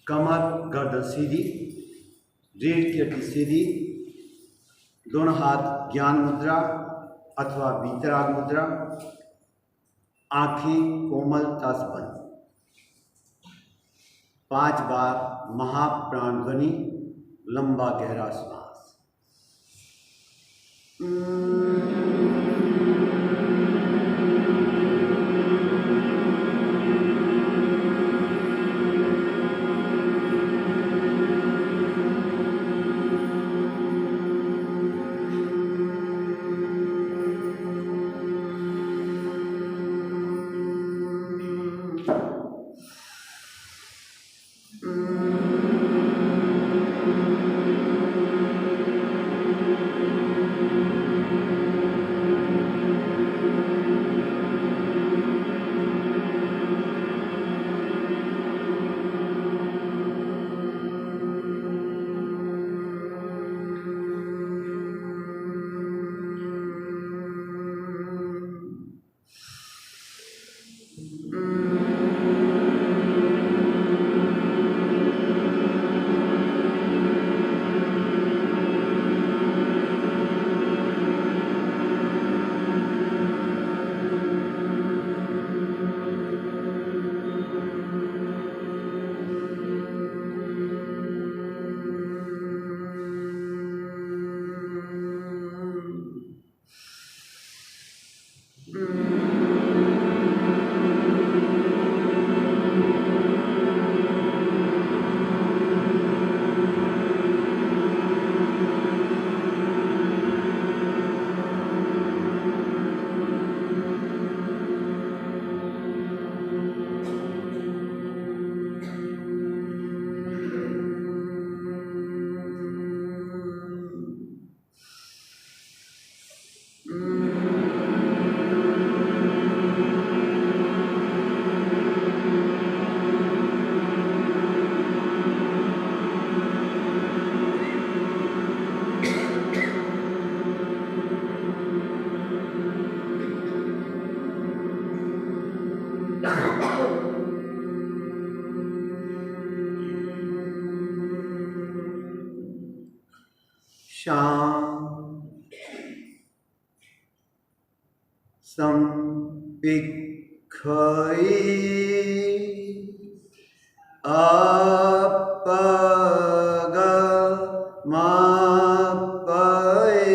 कमर गर्दन सीधी, रीढ़ की हड्डी सीधी, दोनों हाथ ज्ञान मुद्रा अथवा वीतराग मुद्रा, आंखें कोमलता से बंद। 5 बार महाप्राण ध्वनि, लंबा गहरा श्वास। शांत संपिखई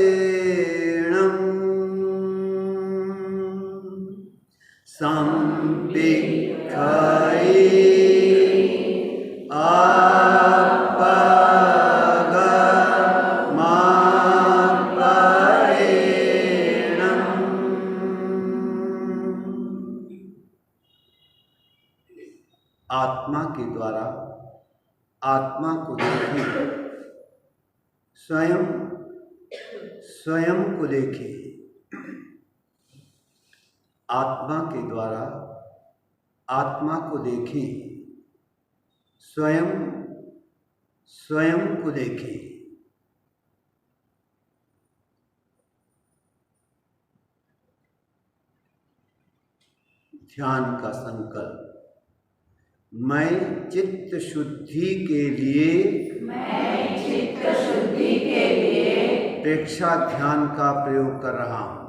अपगमापयेणं संपिखई आत्मा के द्वारा आत्मा को देखें, स्वयं को देखें। आत्मा के द्वारा आत्मा को देखें, स्वयं को देखें। ध्यान का संकल्प। मैं चित्त शुद्धि के लिए प्रेक्षा ध्यान का प्रयोग कर रहा हूँ।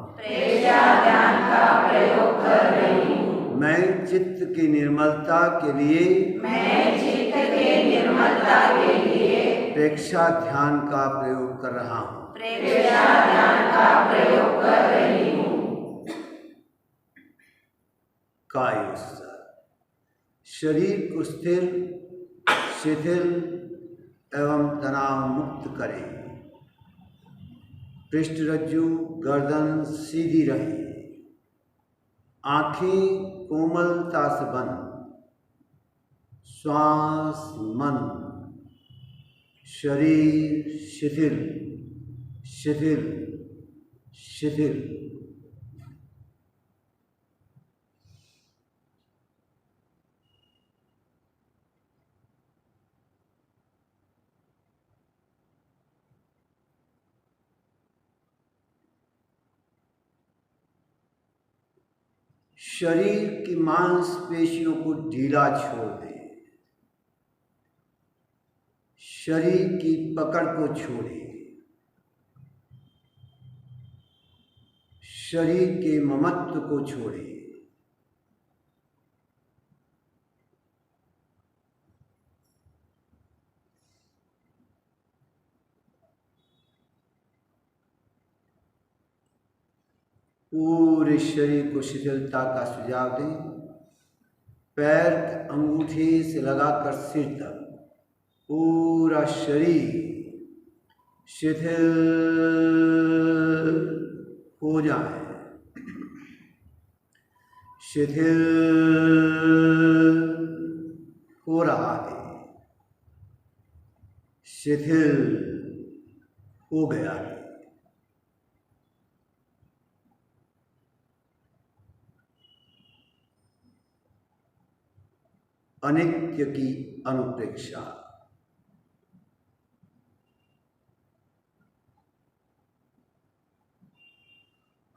मैं चित्त की निर्मलता के लिए प्रेक्षा ध्यान का प्रयोग कर रहा हूँ। कायोस्थ शरीर को स्थिर, शिथिल एवं तनाव मुक्त करें। पृष्ठरज्जु गर्दन सीधी रहे, आंखें कोमलता से बंद, श्वास मन, शरीर शिथिल शिथिल शिथिल। शरीर की मांसपेशियों को ढीला छोड़ दें। शरीर की पकड़ को छोड़े, शरीर के ममत्व को छोड़े, पूरे शरीर को शिथिलता का सुझाव दें। पैर अंगूठे से लगाकर सिर तक पूरा शरीर शिथिल हो जाए, शिथिल हो रहा है, शिथिल हो गया है। अनित्य की अनुप्रेक्षा।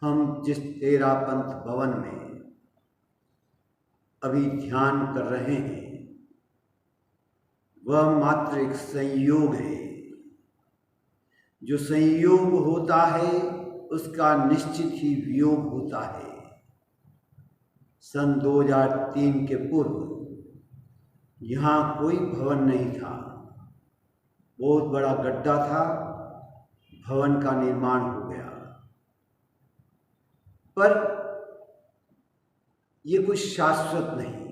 हम जिस तेरापंथ भवन में अभी ध्यान कर रहे हैं वह मात्र एक संयोग है। जो संयोग होता है उसका निश्चित ही वियोग होता है। सन 2003 के पूर्व यहाँ कोई भवन नहीं था, बहुत बड़ा गड्ढा था, भवन का निर्माण हो गया। पर ये कुछ शाश्वत नहीं।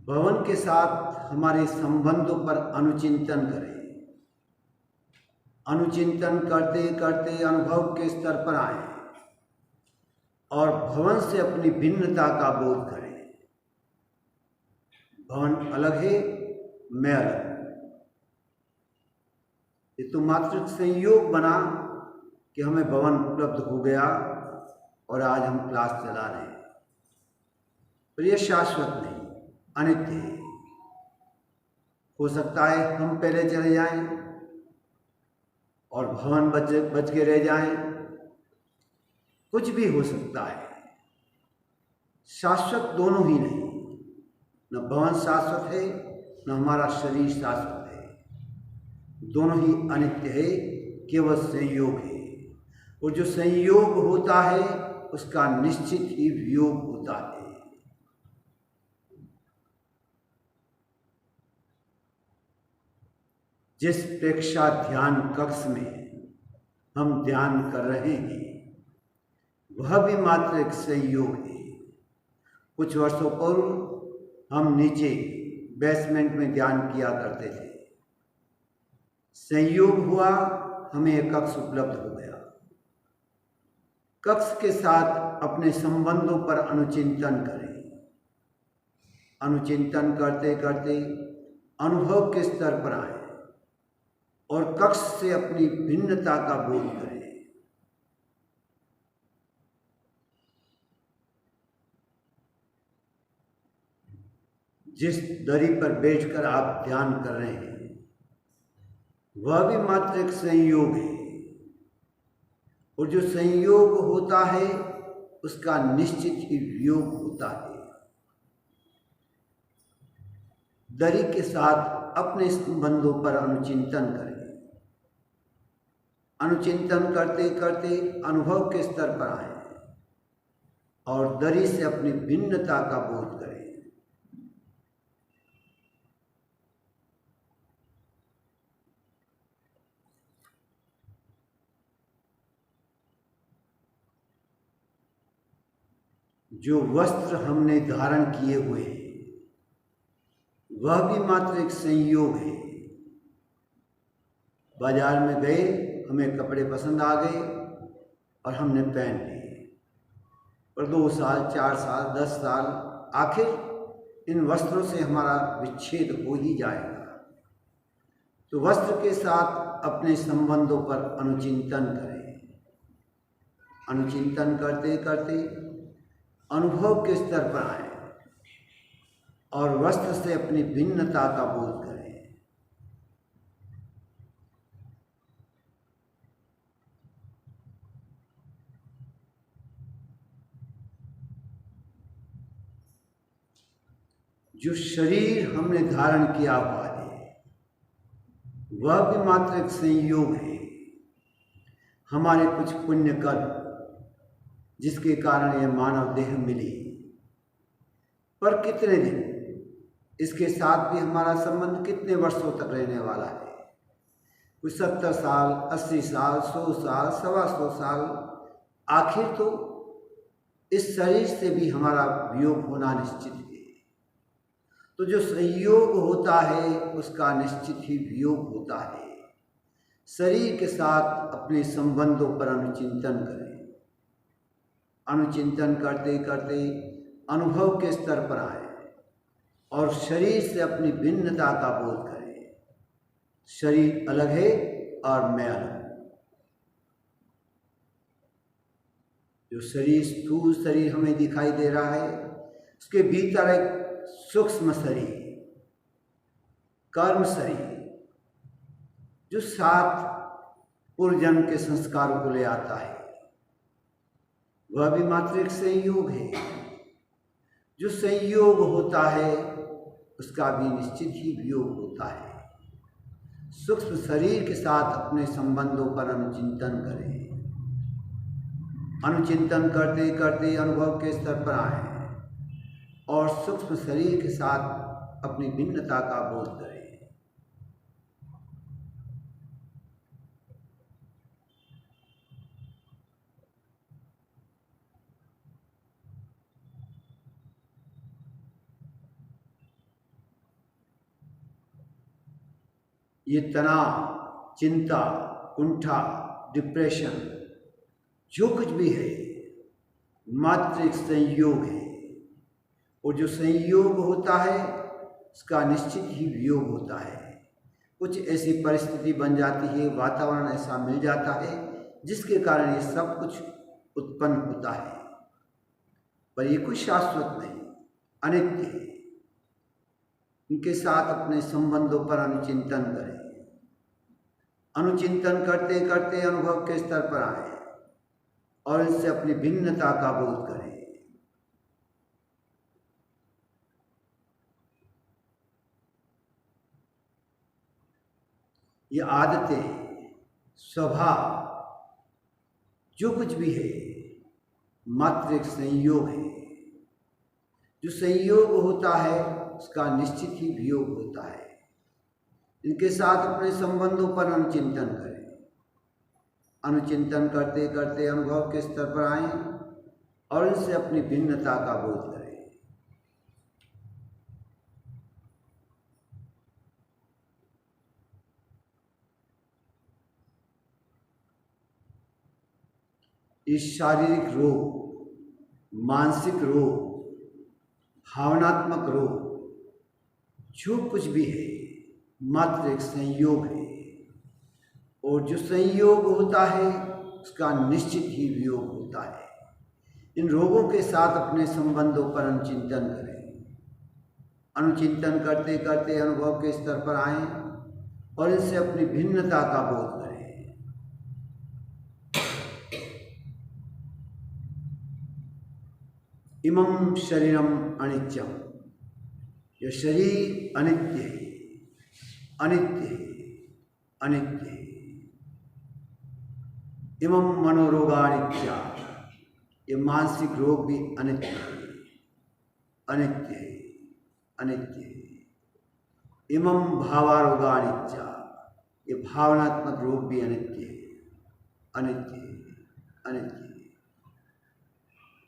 भवन के साथ हमारे संबंधों पर अनुचिंतन करें। अनुचिंतन करते करते अनुभव के स्तर पर आए और भवन से अपनी भिन्नता का बोध करें। भवन अलग है, मैं अलग हूं। ये तो मात्र संयोग बना कि हमें भवन उपलब्ध हो गया और आज हम क्लास चला रहे हैं, पर यह शाश्वत नहीं, अनित्य है। हो सकता है हम पहले चले जाएं और भवन बच के रह जाएं, कुछ भी हो सकता है। शाश्वत दोनों ही नहीं, न भवन शाश्वत है न हमारा शरीर शाश्वत है। दोनों ही अनित्य है, केवल संयोग है। और जो संयोग होता है उसका निश्चित ही वियोग होता है। जिस प्रेक्षा ध्यान कक्ष में हम ध्यान कर रहे हैं वह भी मात्र एक संयोग है। कुछ वर्षों पूर्व हम नीचे बेसमेंट में ध्यान किया करते थे। संयोग हुआ, हमें एक कक्ष उपलब्ध हो गया। कक्ष के साथ अपने संबंधों पर अनुचिंतन करें। अनुचिंतन करते करते अनुभव के स्तर पर आए और कक्ष से अपनी भिन्नता का बोध करें। जिस दरी पर बैठकर आप ध्यान कर रहे हैं वह भी मात्र एक संयोग है। और जो संयोग होता है उसका निश्चित ही वियोग होता है। दरी के साथ अपने संबंधों पर अनुचिंतन करें। अनुचिंतन करते करते अनुभव के स्तर पर आए और दरी से अपनी भिन्नता का बोध करें। जो वस्त्र हमने धारण किए हुए हैं वह भी मात्र एक संयोग है। बाजार में गए, हमें कपड़े पसंद आ गए और हमने पहन लिए, पर 2 साल 4 साल 10 साल आखिर इन वस्त्रों से हमारा विच्छेद हो ही जाएगा। तो वस्त्र के साथ अपने संबंधों पर अनुचिंतन करें। अनुचिंतन करते करते अनुभव के स्तर पर आए और वस्त्र से अपनी भिन्नता का बोध करें। जो शरीर हमने धारण किया हुआ है वह भी मात्र एक संयोग है, हमारे कुछ पुण्य कर्म जिसके कारण यह मानव देह मिली। पर कितने दिन, इसके साथ भी हमारा संबंध कितने वर्षों तक रहने वाला है? कुछ 70 साल, 80 साल, 100 साल, 125 साल। आखिर तो इस शरीर से भी हमारा वियोग होना निश्चित है। तो जो संयोग होता है उसका निश्चित ही वियोग होता है। शरीर के साथ अपने संबंधों पर अनुचिंतन करें। अनुचिंतन करते करते अनुभव के स्तर पर आए और शरीर से अपनी भिन्नता का बोध करें। शरीर अलग है और मैं अलग हूँ। जो शरीर, स्थूल शरीर हमें दिखाई दे रहा है, उसके भीतर एक सूक्ष्म शरीर, कर्म शरीर, जो 7 पूर्व जन्म के संस्कारों को ले आता है, वह भी मात्र एक संयोग है। जो संयोग होता है उसका भी निश्चित ही वियोग होता है। सूक्ष्म शरीर के साथ अपने संबंधों पर अनुचिंतन करें। अनुचिंतन करते करते अनुभव के स्तर पर आए और सूक्ष्म शरीर के साथ अपनी भिन्नता का बोध करें। ये तनाव, चिंता, कुंठा, डिप्रेशन, जो कुछ भी है मात्र एक संयोग है। और जो संयोग होता है उसका निश्चित ही वियोग होता है। कुछ ऐसी परिस्थिति बन जाती है, वातावरण ऐसा मिल जाता है जिसके कारण ये सब कुछ उत्पन्न होता है। पर ये कुछ शाश्वत नहीं, अनित्य है। इनके साथ अपने संबंधों पर अनुचिंतन करें। अनुचिंतन करते करते अनुभव के स्तर पर आए और इनसे अपनी भिन्नता का बोध करें। ये आदतें, स्वभाव, जो कुछ भी है मात्र एक संयोग है। जो संयोग होता है उसका निश्चित ही वियोग होता है। इनके साथ अपने संबंधों पर अनुचिंतन करें। अनुचिंतन करते करते अनुभव के स्तर पर आए और इनसे अपनी भिन्नता का बोध करें। इस शारीरिक रोग, मानसिक रोग, भावनात्मक रोग, जो कुछ भी है मात्र एक संयोग है। और जो संयोग होता है उसका निश्चित ही वियोग होता है। इन रोगों के साथ अपने संबंधों पर अनुचिंतन करें। अनुचिंतन करते करते अनुभव के स्तर पर आएं और इनसे अपनी भिन्नता का बोध करें। इमं शरीरम अनित्यम, यह शरीर अनित्य है, अनित्य है, अनित्य है। इमं मनोरोगानित्या, ये मानसिक रोग भी अनित्य है, अनित्य है, अनित्य है। इमं भावारोगानित्या, ये भावनात्मक रोग भी अनित्य है, अनित्य है, अनित्य है।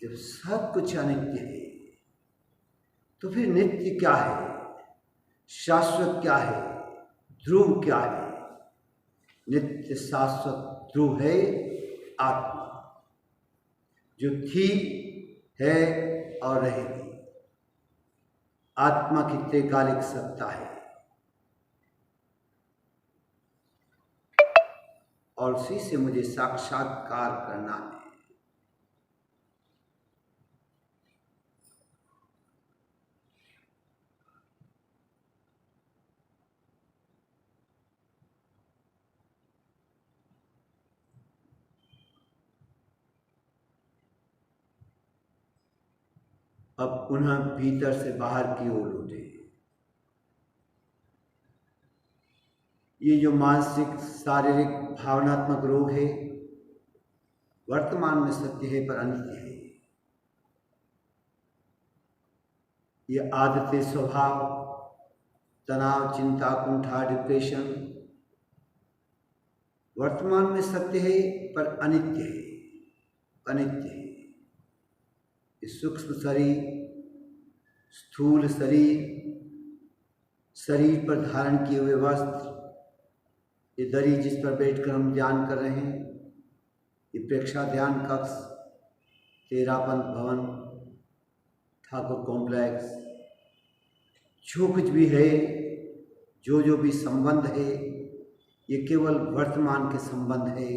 जब सब कुछ अनित्य है तो फिर नित्य क्या है, शाश्वत क्या है, ध्रुव क्या है? नित्य शाश्वत ध्रुव है आत्मा, जो थी, है और रहेगी। आत्मा की त्रैकालिक सत्ता है और उसी से मुझे साक्षात्कार करना है। अब पुनः भीतर से बाहर की ओर लौटे। ये जो मानसिक, शारीरिक, भावनात्मक रोग है वर्तमान में सत्य है पर अनित्य है। ये आदतें, स्वभाव, तनाव, चिंता, कुंठा, डिप्रेशन वर्तमान में सत्य है पर अनित्य है, अनित्य है। ये सूक्ष्म शरीर, स्थूल शरीर, शरीर पर धारण किए हुए वस्त्र, ये दरी जिस पर बैठकर हम ध्यान कर रहे हैं, ये प्रेक्षा ध्यान कक्ष, तेरापंथ भवन, ठाकुर कॉम्प्लेक्स, जो कुछ भी है, जो भी संबंध है, ये केवल वर्तमान के संबंध है,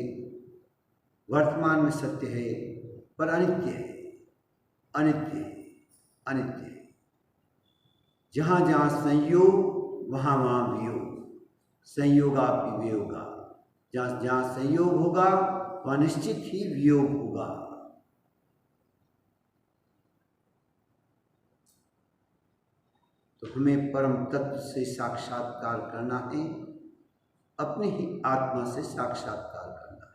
वर्तमान में सत्य है पर अनित्य है, अनित्य है, अनित्य है। जहाँ जहाँ संयोग वहाँ वहाँ वियोग, संयोगा वियोगा। जहाँ जहाँ संयोग होगा वहाँ निश्चित ही वियोग होगा। तो हमें परम तत्व से साक्षात्कार करना है, अपनी ही आत्मा से साक्षात्कार करना है।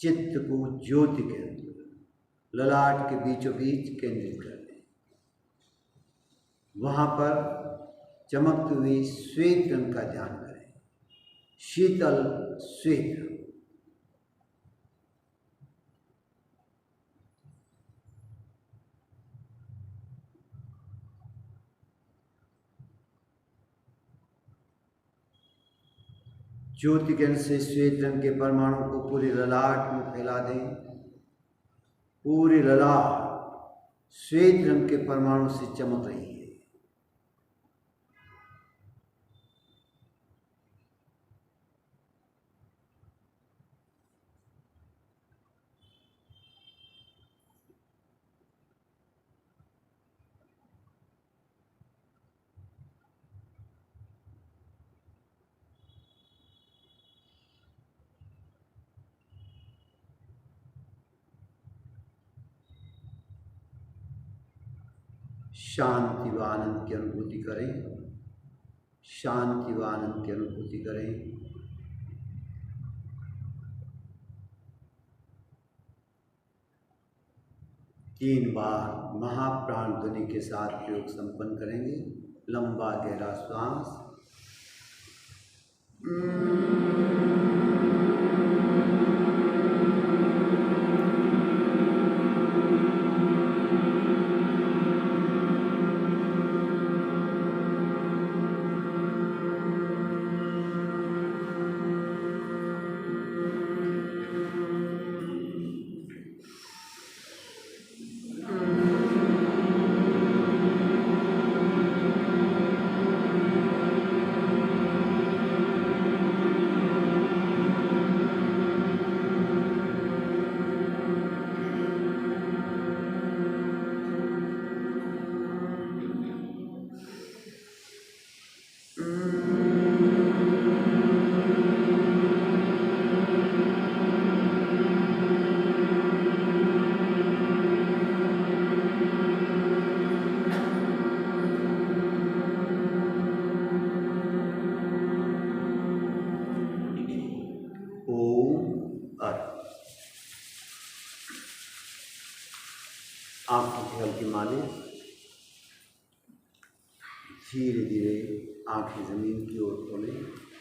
चित्त को ज्योति के अंदर, ललाट के बीचों बीच केंद्रित कर दें। वहाँ पर चमकते हुए श्वेत रंग का ध्यान करें, शीतल श्वेत रंग। ज्योति किरण से श्वेत रंग के परमाणु को पूरे ललाट में फैला दें। पूरे ललाट श्वेत रंग के परमाणु से चमक रही है। शांति व आनंद की अनुभूति करें, शांति व आनंद की अनुभूति करें। तीन बार महाप्राण ध्वनि के साथ प्रयोग संपन्न करेंगे। लंबा गहरा श्वास, आंखों की हल्की मालिश। धीरे धीरे आंखें जमीन की ओर खोलें।